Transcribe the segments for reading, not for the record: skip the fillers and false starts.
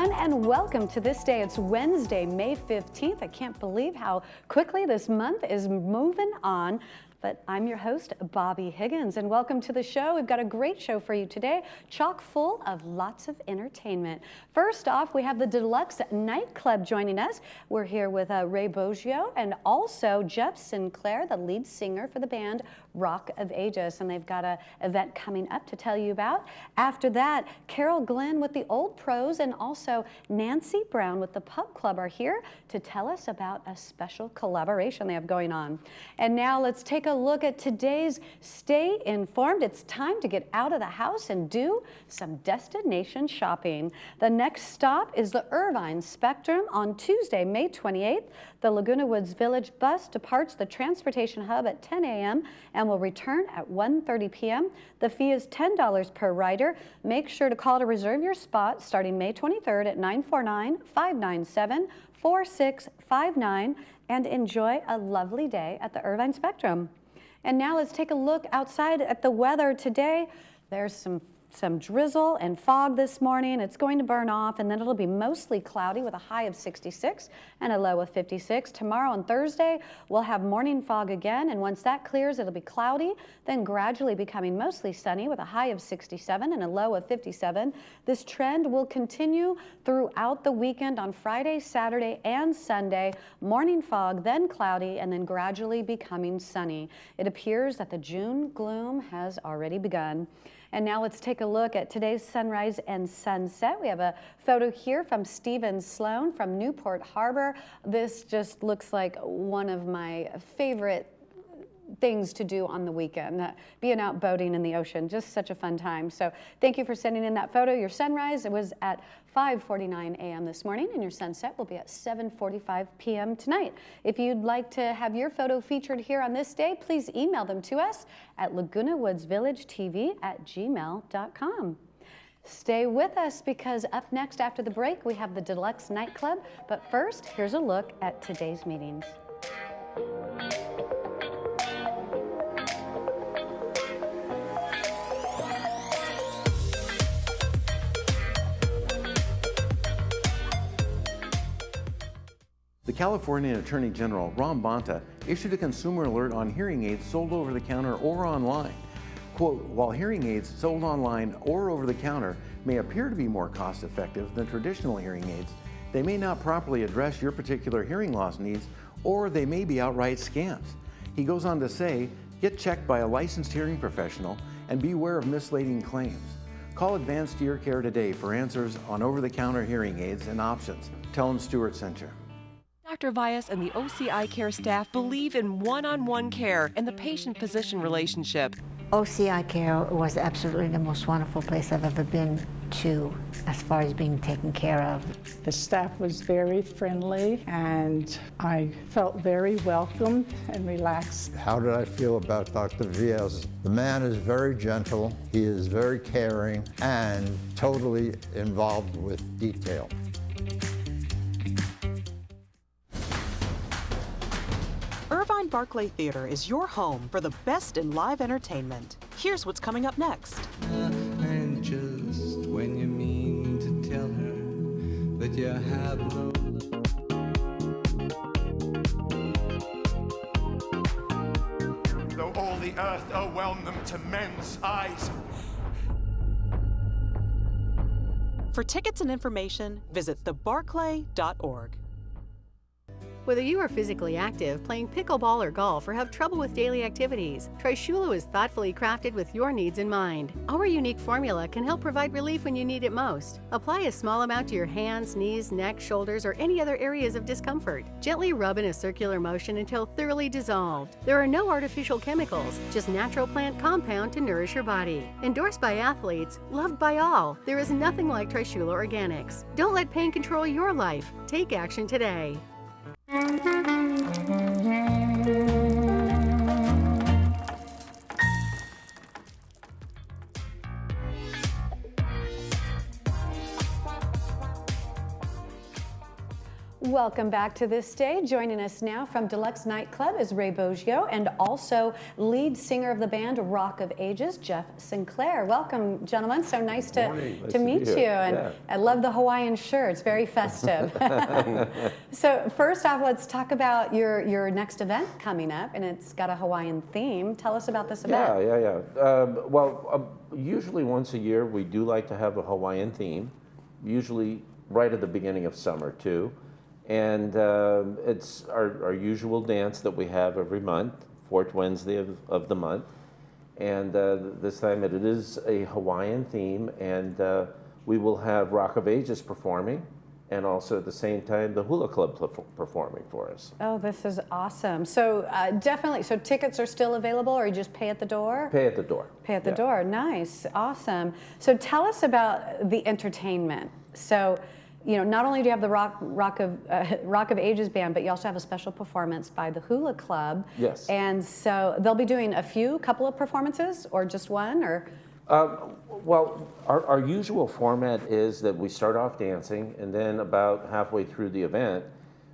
everyone, and welcome to This Day. It's Wednesday, May 15th. I can't believe how quickly this month is moving on. But I'm your host, Bobby Higgins, and welcome to the show. We've got a great show for you today, chock full of lots of entertainment. First off, we have the Deluxe Nightclub joining us. We're here with Ray Boggio and also Jeff Sinclair, the lead singer for the band Rock of Ages, and they've got an event coming up to tell you about. After that, Carol Glenn with the Old Pros and also Nancy Brown with the Pub Club are here to tell us about a special collaboration they have going on. And now let's take a look at today's Stay Informed. It's time to get out of the house and do some destination shopping. The next stop is the Irvine Spectrum on Tuesday, May 28th. The Laguna Woods Village bus departs the transportation hub at 10 a.m. and will return at 1:30 p.m. The fee is $10 per rider. Make sure to call to reserve your spot starting May 23rd at 949-597-4659 and enjoy a lovely day at the Irvine Spectrum. And now let's take a look outside at the weather today. There's some drizzle and fog this morning. It's going to burn off, and then it'll be mostly cloudy with a high of 66 and a low of 56. Tomorrow and Thursday, we'll have morning fog again, and once that clears, it'll be cloudy, then gradually becoming mostly sunny with a high of 67 and a low of 57. This trend will continue throughout the weekend on Friday, Saturday, and Sunday. Morning fog, then cloudy, and then gradually becoming sunny. It appears that the June gloom has already begun. And now let's take a look at today's sunrise and sunset. We have a photo here from Stephen Sloan from Newport Harbor. This just looks like one of my favorite things to do on the weekend, being out boating in the ocean, just such a fun time. So thank you for sending in that photo. Your sunrise, it was at 5:49 a.m. this morning, and your sunset will be at 7:45 p.m. tonight. If you'd like to have your photo featured here on This Day, please email them to us at lagunawoodsvillagetv@gmail.com. Stay with us because up next after the break, we have the Deluxe Nightclub. But first, here's a look at today's meetings. The California Attorney General, Ron Bonta, issued a consumer alert on hearing aids sold over the counter or online. Quote, while hearing aids sold online or over the counter may appear to be more cost effective than traditional hearing aids, they may not properly address your particular hearing loss needs, or they may be outright scams. He goes on to say, get checked by a licensed hearing professional and beware of misleading claims. Call Advanced Ear Care today for answers on over-the-counter hearing aids and options. Tell them Stuart sent you. Dr. Vyas and the OCI Care staff believe in one-on-one care and the patient-physician relationship. OCI Care was absolutely the most wonderful place I've ever been to as far as being taken care of. The staff was very friendly and I felt very welcomed and relaxed. How did I feel about Dr. Vyas? The man is very gentle, he is very caring, and totally involved with detail. Irvine Barclay Theater is your home for the best in live entertainment. Here's what's coming up next. And just when you mean to tell her that you have no love. Though all the earth overwhelm them to men's eyes. For tickets and information, visit thebarclay.org. Whether you are physically active, playing pickleball or golf, or have trouble with daily activities, Trishula is thoughtfully crafted with your needs in mind. Our unique formula can help provide relief when you need it most. Apply a small amount to your hands, knees, neck, shoulders, or any other areas of discomfort. Gently rub in a circular motion until thoroughly dissolved. There are no artificial chemicals, just natural plant compound to nourish your body. Endorsed by athletes, loved by all, there is nothing like Trishula Organics. Don't let pain control your life. Take action today. Welcome back to This Day. Joining us now from Deluxe Nightclub is Ray Boggio and also lead singer of the band Rock of Ages, Jeff Sinclair. Welcome, gentlemen. So nice to meet you. And I love the Hawaiian shirt. It's very festive. So first off, let's talk about your next event coming up, and it's got a Hawaiian theme. Tell us about this event. Usually once a year we do like to have a Hawaiian theme, usually right at the beginning of summer too. And it's our usual dance that we have every month, fourth Wednesday of the month. And this time it is a Hawaiian theme, and we will have Rock of Ages performing, and also at the same time the Hula Club performing for us. Oh, this is awesome. So definitely, so tickets are still available, or you just pay at the door? Pay at the door. Pay at the door, nice, awesome. So tell us about the entertainment. So, you know, not only do you have the Rock of Ages band, but you also have a special performance by the Hula Club. Yes. And so they'll be doing a couple of performances, or just one, or? Well, our usual format is that we start off dancing, and then about halfway through the event,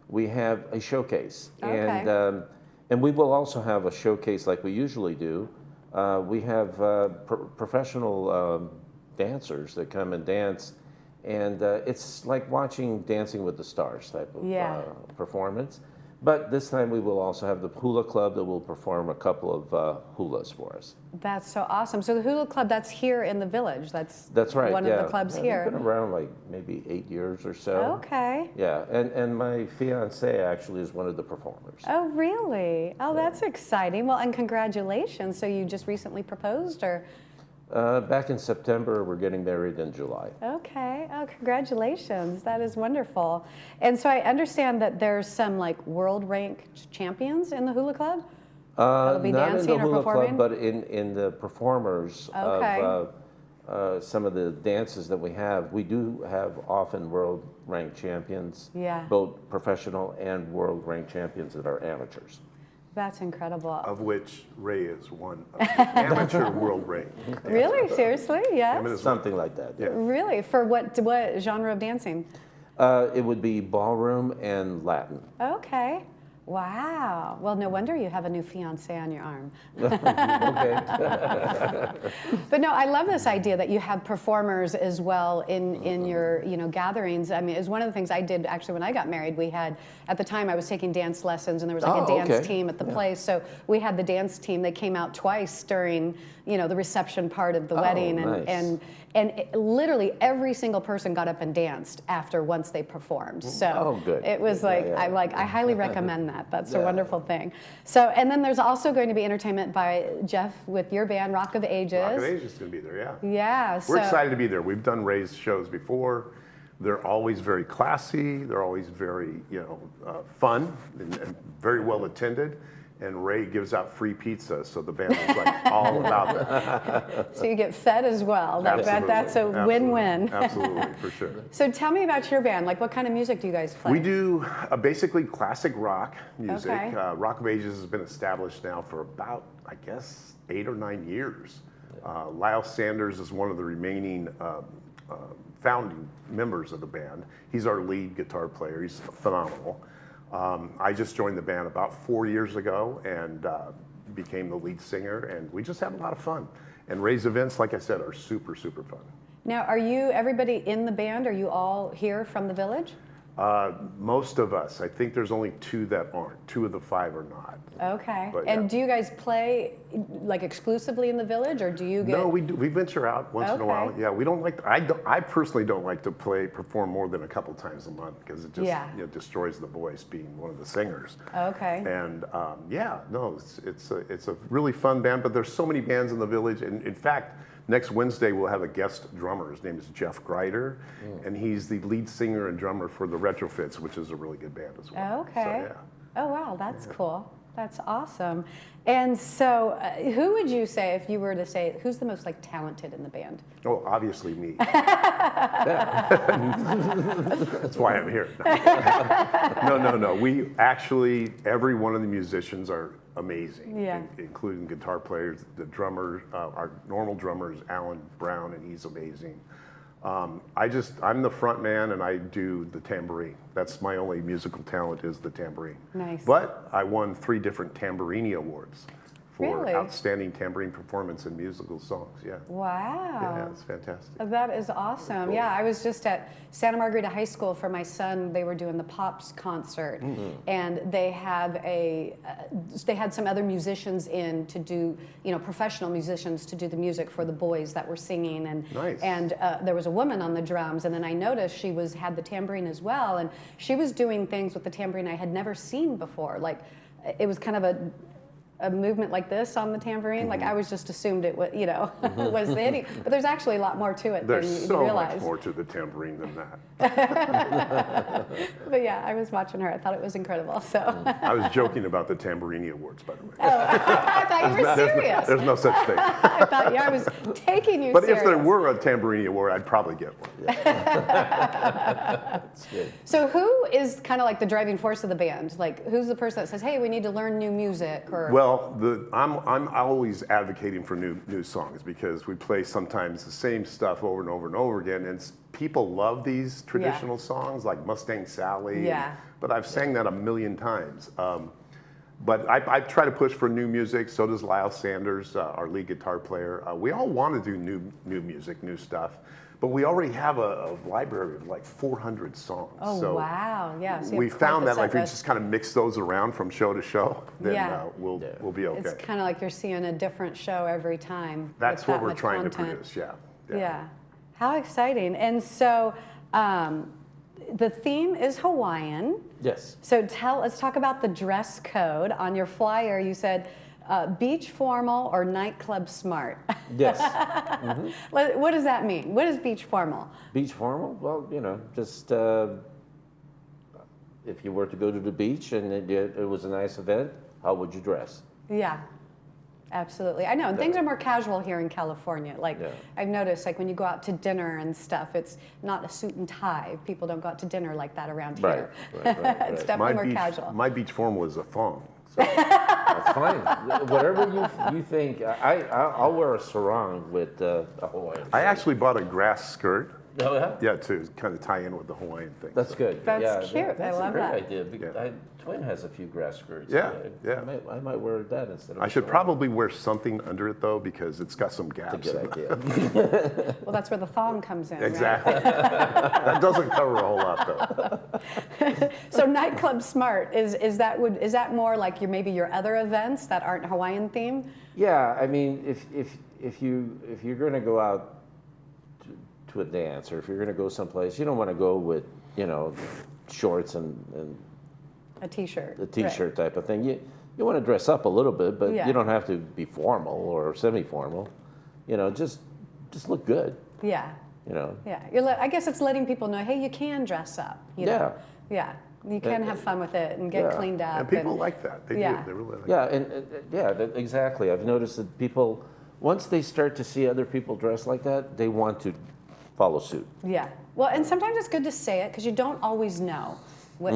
we have a showcase. Okay. And we will also have a showcase like we usually do. We have professional dancers that come and dance. And it's like watching Dancing with the Stars type of performance. But this time we will also have the Hula Club that will perform a couple of hulas for us. That's so awesome. So the Hula Club, that's here in the village. That's right. One of the clubs here. They've been around like maybe 8 years or so. Okay. Yeah, and my fiance actually is one of the performers. Oh, really? Oh, that's exciting. Well, and congratulations. So you just recently proposed, or? Back in September, we're getting married in July. Okay. Oh, congratulations. That is wonderful. And so I understand that there's some like world ranked champions in the Hula Club? That'll be not dancing in the or Hula performing? Club, but in the performers Okay. of some of the dances that we have. We do have often world ranked champions, both professional and world ranked champions that are amateurs. That's incredible. Of which Ray is one of the amateur world ranked. Really? Seriously? Yes? Something like that. Yeah. Really? For what genre of dancing? It would be ballroom and Latin. Okay. Wow. Well, no wonder you have a new fiance on your arm. Okay. But no, I love this idea that you have performers as well in your gatherings. I mean, it's one of the things I did actually when I got married. We had, at the time I was taking dance lessons, and there was like a dance team at the place. So we had the dance team. They came out twice during the reception part of the wedding, and literally every single person got up and danced once they performed. So good. it was I highly recommend that. That's a wonderful thing. So, and then there's also going to be entertainment by Jeff with your band, Rock of Ages. Rock of Ages is going to be there, yeah. Yeah. We're excited to be there. We've done Ray's shows before. They're always very classy. They're always very, fun and very well attended. And Ray gives out free pizza, so the band is like all about that. So you get fed as well. That's a win-win. Absolutely, for sure. So tell me about your band. Like, what kind of music do you guys play? We do basically classic rock music. Okay. Rock of Ages has been established now for about, I guess, 8 or 9 years. Lyle Sanders is one of the remaining founding members of the band. He's our lead guitar player. He's phenomenal. I just joined the band about 4 years ago and became the lead singer, and we just have a lot of fun. And Ray's events, like I said, are super, super fun. Now, are everybody in the band, are you all here from the village? Most of us. I think there's only 2 that aren't. 2 of the 5 are not. Okay. But, and do you guys play like exclusively in the village, or do you get? No, we do. We venture out once in a while. Yeah, we don't like. I personally don't like to perform more than a couple times a month, because it just destroys the voice being one of the singers. Okay. And it's a really fun band. But there's so many bands in the village, and in fact, next Wednesday we'll have a guest drummer. His name is Jeff Grider, and he's the lead singer and drummer for the Retrofits, which is a really good band as well. Okay. So, yeah. Oh wow, that's cool. That's awesome. And so, who would you say, if you were to say, who's the most talented in the band? Oh, obviously me. That's why I'm here. No. We actually, every one of the musicians are amazing, including guitar players. The drummer, our normal drummer is Alan Brown, and he's amazing. I'm the front man and I do the tambourine. That's my only musical talent, is the tambourine. Nice. But I won 3 different tamburini awards for Really? outstanding tambourine performance in musical songs. Yeah. Wow. Yeah, it's fantastic. That is awesome. Cool. Yeah, I was just at Santa Margarita High School for my son. They were doing the Pops concert, and they had some other musicians in to do, professional musicians to do the music for the boys that were singing, and Nice. and there was a woman on the drums, and then I noticed she had the tambourine as well, and she was doing things with the tambourine I had never seen before. Like, it was kind of a movement like this on the tambourine. Like, I was just assumed it was, was the hitting. But there's actually a lot more to it There's than you so realize. much more to the tambourine than that. But yeah, I was watching her. I thought it was incredible. So I was joking about the tamburini awards, by the way. I thought you were serious. There's no such thing. I thought I was taking you But serious. if there were a tamburini award, I'd probably get one. That's good. So who is kind of like the driving force of the band? Like, who's the person that says, "Hey, we need to learn new music"? Or Well, I'm always advocating for new songs, because we play sometimes the same stuff over and over and over again, and people love these traditional songs like Mustang Sally. Yeah. But I've sang that a million times. But I try to push for new music. So does Lyle Sanders, our lead guitar player. We all want to do new music, new stuff. But we already have a library of like 400 songs. Oh, so wow. Yeah. So you we have quite found the that set if we list. just kind of mix those around from show to show, then we'll be okay. It's kind of like you're seeing a different show every time. That's with what that we're much trying to content. produce, yeah. Yeah. How exciting. And so the theme is Hawaiian. Yes. So let's talk about the dress code. On your flyer, you said beach formal or nightclub smart. Yes. What does that mean? What is beach formal? Beach formal? Well, just if you were to go to the beach and it was a nice event, how would you dress? Yeah. Absolutely. I know. And things are more casual here in California. Like, I've noticed, like, when you go out to dinner and stuff, it's not a suit and tie. People don't go out to dinner like that around here. Right. It's definitely more casual. My beach formal is a thong. So. That's fine. Whatever you think. I'll wear a sarong with a Hawaiian. I actually bought a grass skirt. Oh, yeah? Yeah, to kind of tie in with the Hawaiian thing. That's good. That's cute. That's I love a great that. idea. Twin has a few grass skirts. Yeah. I might wear that instead of I should sarong. probably wear something under it, though, because it's got some gaps. That's a good idea. Well, that's where the thong comes in. Exactly. That doesn't cover a whole lot, though. Right? So nightclub smart, is that more like maybe your other events that aren't Hawaiian themed? Yeah, I mean, if you're going to go out to a dance, or if you're going to go someplace, you don't want to go with shorts and A t-shirt. a t-shirt type of thing. You want to dress up a little bit, but Yeah. you don't have to be formal or semi-formal. Just look good. Yeah. Yeah. I guess it's letting people know, hey, you can dress up. You know? Yeah. You can have fun with it and get cleaned up. And people like that. They do. They really like Yeah, exactly. I've noticed that people, once they start to see other people dress like that, they want to follow suit. Yeah. Well, and sometimes it's good to say it because you don't always know.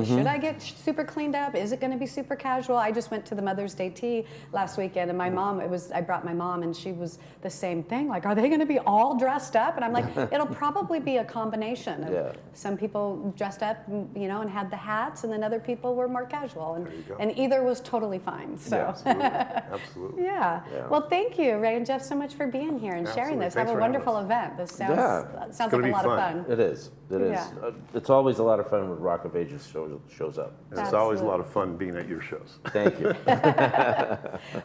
Should I get super cleaned up? Is it going to be super casual? I just went to the Mother's Day tea last weekend, and my mom, I brought my mom, and she was the same thing. Like, are they going to be all dressed up? And I'm like, it'll probably be a combination of some people dressed up, and had the hats, and then other people were more casual, and either was totally fine. So. Yeah, absolutely. Yeah. Well, thank you, Ray and Jeff, so much for being here and sharing this. Thanks Have a for having wonderful us. event. This sounds like a lot of fun. It is. Yeah. It's always a lot of fun when Rock of Ages shows up. And it's always a lot of fun being at your shows. Thank you.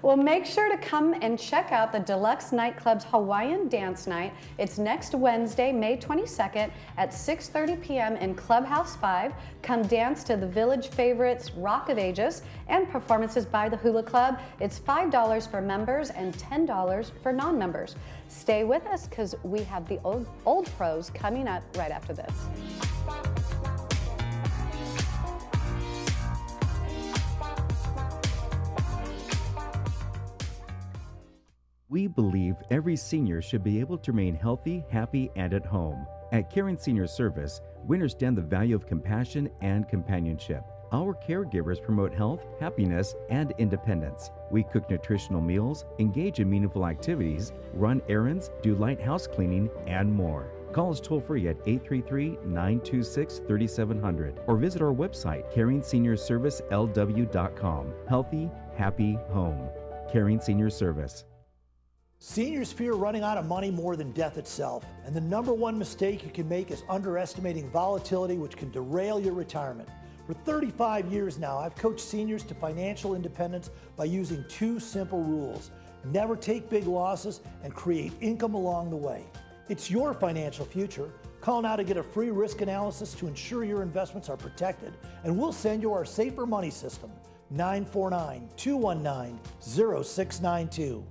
Well, make sure to come and check out the Deluxe Nightclub's Hawaiian Dance Night. It's next Wednesday, May 22nd at 6:30 p.m. in Clubhouse 5. Come dance to the Village favorites Rock of Ages and performances by the Hula Club. It's $5 for members and $10 for non-members. Stay with us because we have the old pros coming up right after this. We believe every senior should be able to remain healthy, happy, and at home. At Caring Senior Service, we understand the value of compassion and companionship. Our caregivers promote health, happiness, and independence. We cook nutritional meals, engage in meaningful activities, run errands, do light house cleaning, and more. Call us toll-free at 833-926-3700 or visit our website, caringseniorsservicelw.com. Healthy, happy home. Caring Senior Service. Seniors fear running out of money more than death itself, and the number one mistake you can make is underestimating volatility, which can derail your retirement. For 35 years now, I've coached seniors to financial independence by using 2 simple rules. Never take big losses and create income along the way. It's your financial future. Call now to get a free risk analysis to ensure your investments are protected, and we'll send you our Safer Money System, 949-219-0692. Are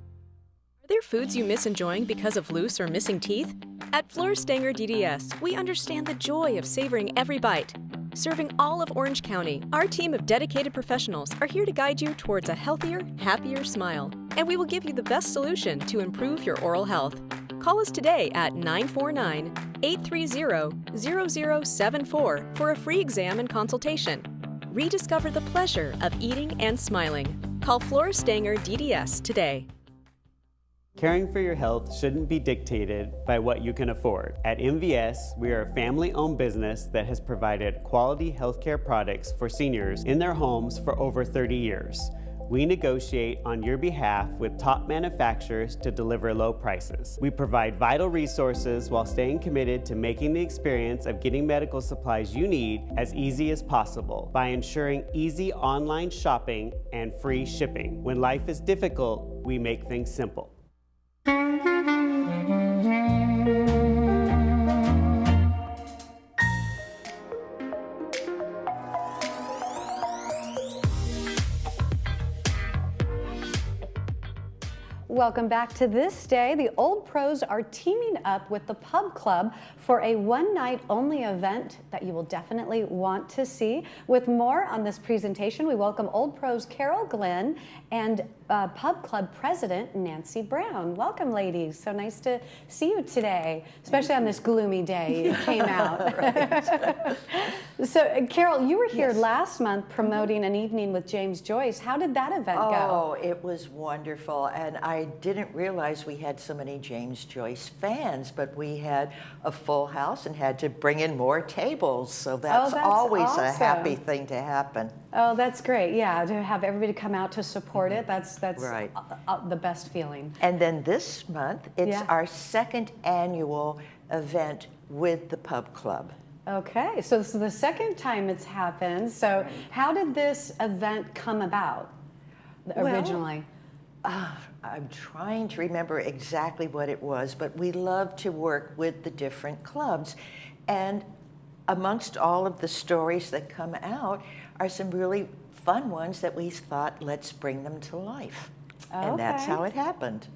there foods you miss enjoying because of loose or missing teeth? At Fleur Stanger DDS, we understand the joy of savoring every bite. Serving all of Orange County, our team of dedicated professionals are here to guide you towards a healthier, happier smile. And we will give you the best solution to improve your oral health. Call us today at 949-830-0074 for a free exam and consultation. Rediscover the pleasure of eating and smiling. Call Fleur Stanger DDS today. Caring for your health shouldn't be dictated by what you can afford. At MVS, we are a family-owned business that has provided quality healthcare products for seniors in their homes for over 30 years. We negotiate on your behalf with top manufacturers to deliver low prices. We provide vital resources while staying committed to making the experience of getting medical supplies you need as easy as possible by ensuring easy online shopping and free shipping. When life is difficult, we make things simple. Welcome back to This Day. The Old Pros are teaming up with the Pub Club for a one-night-only event that you will definitely want to see. With more on this presentation, we welcome Old Pros Carol Glenn and Pub Club President Nancy Brown. Welcome, ladies. So nice to see you today, especially on this gloomy day you came out. So, Carol, you were here last month promoting an evening with James Joyce. How did that event go? Oh, it was wonderful, and I didn't realize we had so many James Joyce fans, but we had a full house and had to bring in more tables, so that's always awesome. A happy thing to happen. Oh, that's great. Yeah, to have everybody come out to support it, that's right. The best feeling. And then this month, it's our second annual event with the Pub Club. Okay, so this is the second time it's happened. So how did this event come about originally? I'm trying to remember exactly what it was, but we love to work with the different clubs. And amongst all of the stories that come out are some really fun ones that we thought, let's bring them to life. And that's how it happened.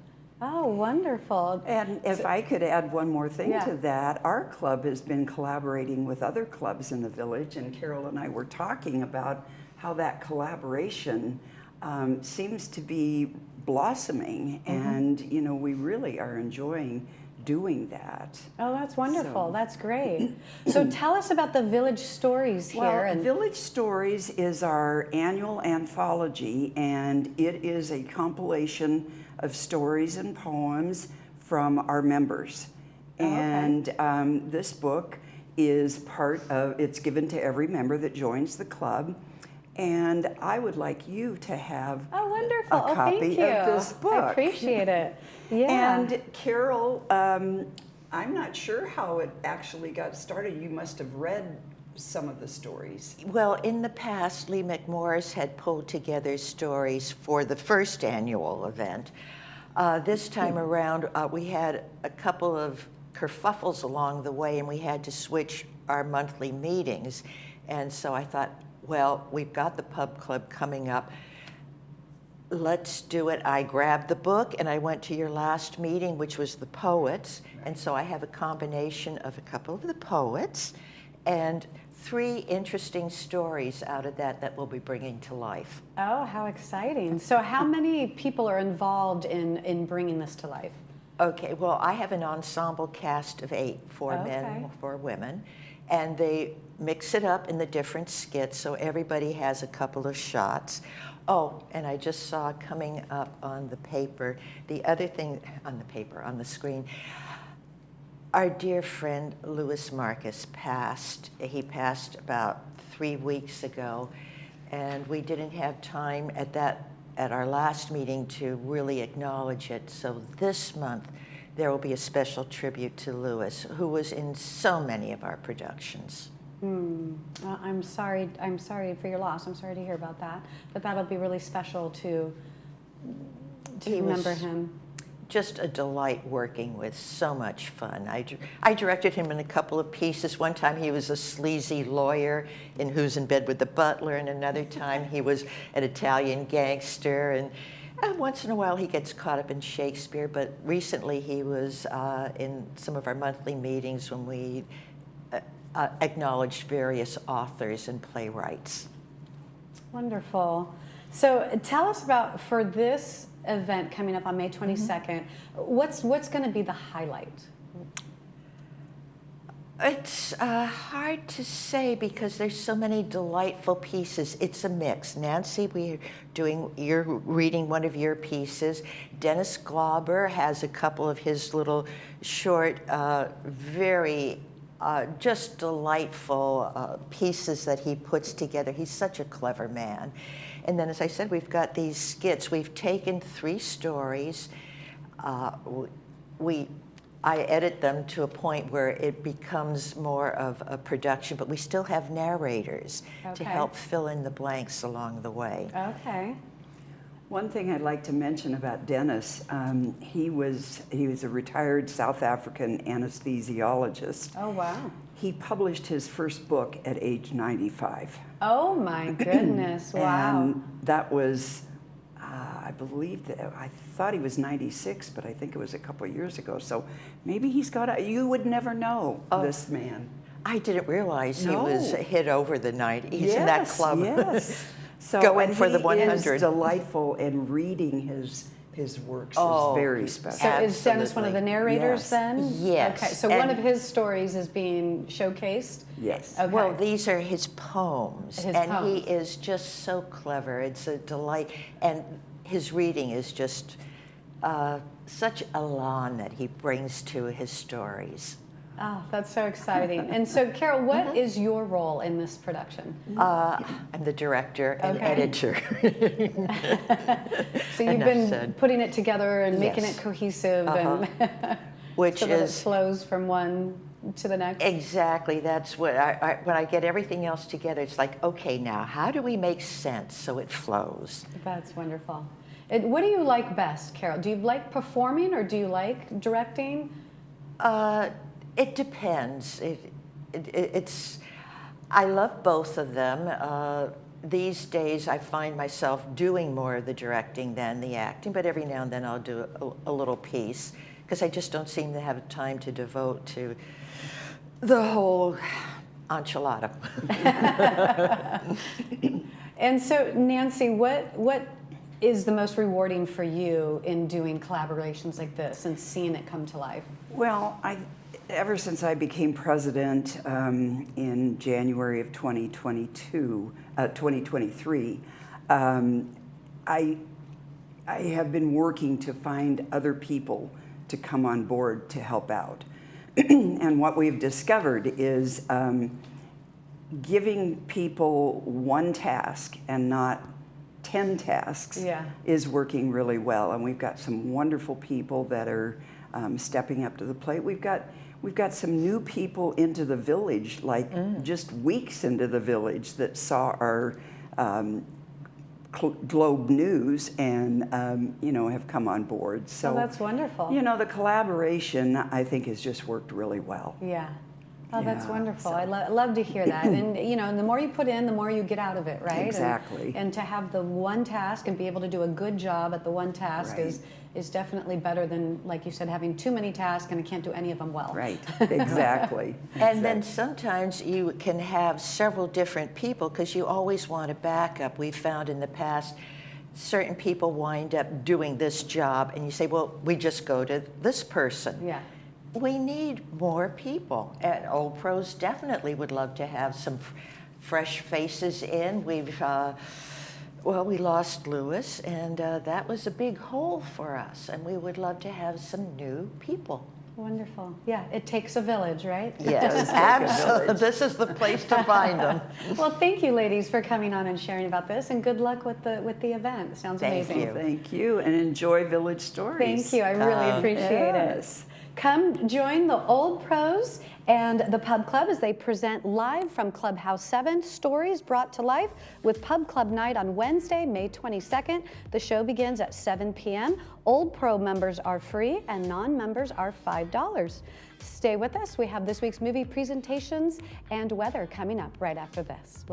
Oh, wonderful. And if I could add one more thing to that, our club has been collaborating with other clubs in the village, and Carol and I were talking about how that collaboration seems to be blossoming, and you know, we really are enjoying doing that. Oh, that's wonderful. That's great. So tell us about the Village Stories here. Well, Village Stories is our annual anthology, and it is a compilation of stories and poems from our members. And this book is part of, it's given to every member that joins the club. And I would like you to have a copy of this book. I appreciate it. Yeah. And Carol, I'm not sure how it actually got started. You must have read some of the stories. Well, in the past, Lee McMorris had pulled together stories for the first annual event. This time around, we had a couple of kerfuffles along the way, and we had to switch our monthly meetings. And so I thought, well, we've got the Pub Club coming up. Let's do it. I grabbed the book and I went to your last meeting, which was the poets. And so I have a combination of a couple of the poets and 3 interesting stories out of that we'll be bringing to life. Oh, how exciting. So how many people are involved in bringing this to life? Okay, well, I have an ensemble cast of 8, 4 men, 4 women. And they mix it up in the different skits, so everybody has a couple of shots. Oh, and I just saw coming up on the paper, the other thing on the paper, on the screen, Our dear friend Louis Marcus passed. He passed about 3 weeks ago, and we didn't have time at our last meeting to really acknowledge it. So this month, there will be a special tribute to Louis, who was in so many of our productions. I'm sorry for your loss. I'm sorry to hear about that. But that'll be really special to remember him. Just a delight working with, so much fun. I directed him in a couple of pieces. One time he was a sleazy lawyer in Who's in Bed with the Butler, and another time he was an Italian gangster, and once in a while he gets caught up in Shakespeare, but recently he was in some of our monthly meetings when we acknowledged various authors and playwrights. Wonderful. So tell us about, for this event coming up on May 22nd, what's going to be the highlight? It's hard to say because there's so many delightful pieces. It's a mix. Nancy, you're reading one of your pieces. Dennis Glauber has a couple of his little short, very just delightful pieces that he puts together. He's such a clever man. And then, as I said, we've got these skits. We've taken 3 stories. I edit them to a point where it becomes more of a production, but we still have narrators to help fill in the blanks along the way. Okay. One thing I'd like to mention about Dennis, he was a retired South African anesthesiologist. Oh, wow. He published his first book at age 95. Oh my goodness, wow. And that was, I believe, I thought he was 96, but I think it was a couple of years ago. So maybe you would never know this man. I didn't realize he was hit over the 90. He's in that club. Yes. So going for the 100. He is delightful, and reading his works is very special. So is Dennis one of the narrators then? Yes. Okay, so one of his stories is being showcased? Yes. Okay. Well, these are his poems, he is just so clever. It's a delight, and his reading is just such elan that he brings to his stories. Oh, that's so exciting. And so, Carol, what is your role in this production? I'm the director and editor. So you've been putting it together and making it cohesive, and which so that it flows from one to the next. Exactly. That's what when I get everything else together, it's like, okay, now how do we make sense so it flows? That's wonderful. What do you like best, Carol? Do you like performing or do you like directing? It depends. I love both of them. These days I find myself doing more of the directing than the acting, but every now and then I'll do a little piece because I just don't seem to have time to devote to the whole enchilada. And so, Nancy, what is the most rewarding for you in doing collaborations like this and seeing it come to life? Well, ever since I became president in January of 2023, I have been working to find other people to come on board to help out. And what we've discovered is giving people one task and not 10 tasks is working really well. And we've got some wonderful people that are stepping up to the plate. We've got some new people into the village, like just weeks into the village, that saw our Globe News and have come on board. So that's wonderful. The collaboration, I think, has just worked really well. Yeah. Oh, that's wonderful. I love to hear that. And and the more you put in, the more you get out of it, right? Exactly. And to have the one task and be able to do a good job at the one task is definitely better than, like you said, having too many tasks and I can't do any of them well. Right. Exactly. And then sometimes you can have several different people because you always want a backup. We've found in the past certain people wind up doing this job and you say, well, we just go to this person. Yeah. We need more people, and Old Pros definitely would love to have some fresh faces in. We lost Louis, and that was a big hole for us, and we would love to have some new people. Wonderful. Yeah, it takes a village, right? Yes, absolutely. This is the place to find them. Well, thank you, ladies, for coming on and sharing about this, and good luck with the event. It sounds amazing. Thank you, and enjoy Village Stories. Thank you. I really appreciate it. Come join the Old Pros and the Pub Club as they present live from Clubhouse 7, stories brought to life with Pub Club Night on Wednesday, May 22nd. The show begins at 7 p.m. Old Pro members are free and non-members are $5. Stay with us. We have this week's movie presentations and weather coming up right after this.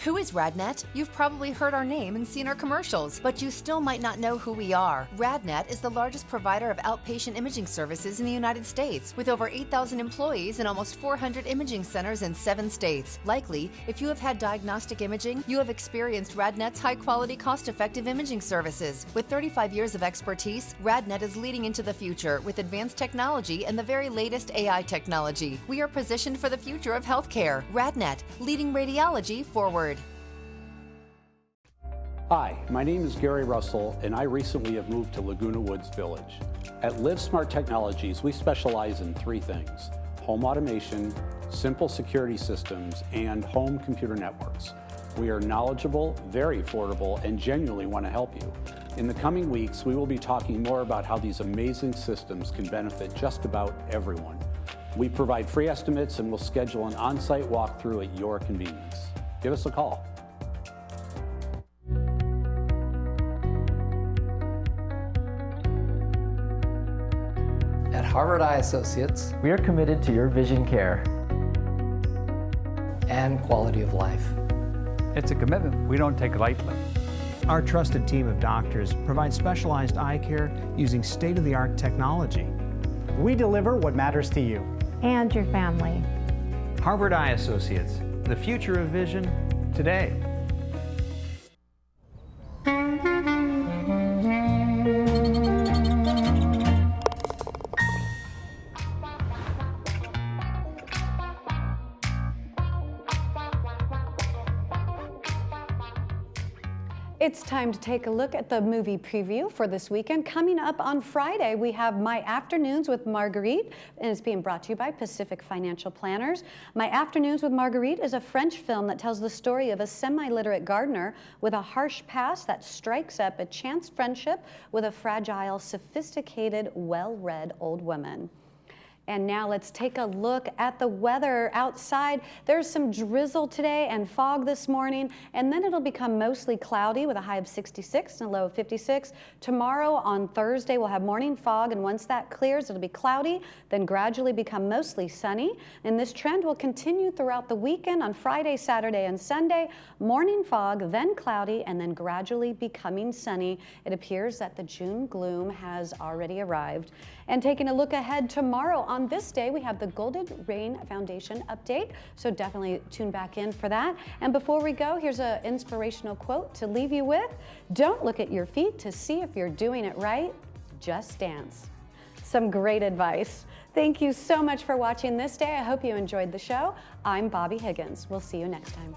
Who is RadNet? You've probably heard our name and seen our commercials, but you still might not know who we are. RadNet is the largest provider of outpatient imaging services in the United States, with over 8,000 employees and almost 400 imaging centers in 7 states. Likely, if you have had diagnostic imaging, you have experienced RadNet's high-quality, cost-effective imaging services. With 35 years of expertise, RadNet is leading into the future with advanced technology and the very latest AI technology. We are positioned for the future of healthcare. RadNet, leading radiology forward. Hi, my name is Gary Russell, and I recently have moved to Laguna Woods Village. At Live Smart Technologies, we specialize in 3 things: home automation, simple security systems, and home computer networks. We are knowledgeable, very affordable, and genuinely want to help you. In the coming weeks, we will be talking more about how these amazing systems can benefit just about everyone. We provide free estimates and will schedule an on-site walkthrough at your convenience. Give us a call. At Harvard Eye Associates, we are committed to your vision care and quality of life. It's a commitment we don't take lightly. Our trusted team of doctors provides specialized eye care using state-of-the-art technology. We deliver what matters to you and your family. Harvard Eye Associates, the future of vision today. It's time to take a look at the movie preview for this weekend. Coming up on Friday, we have My Afternoons with Marguerite, and it's being brought to you by Pacific Financial Planners. My Afternoons with Marguerite is a French film that tells the story of a semi-literate gardener with a harsh past that strikes up a chance friendship with a fragile, sophisticated, well-read old woman. And now let's take a look at the weather outside. There's some drizzle today and fog this morning, and then it'll become mostly cloudy with a high of 66 and a low of 56. Tomorrow on Thursday, we'll have morning fog, and once that clears, it'll be cloudy, then gradually become mostly sunny. And this trend will continue throughout the weekend on Friday, Saturday, and Sunday. Morning fog, then cloudy, and then gradually becoming sunny. It appears that the June gloom has already arrived. And taking a look ahead tomorrow on this day, we have the Golden Rain Foundation update, so definitely tune back in for that. And before we go, here's an inspirational quote to leave you with. Don't look at your feet to see if you're doing it right, just dance. Some great advice. Thank you so much for watching this day. I hope you enjoyed the show. I'm Bobby Higgins. We'll see you next time.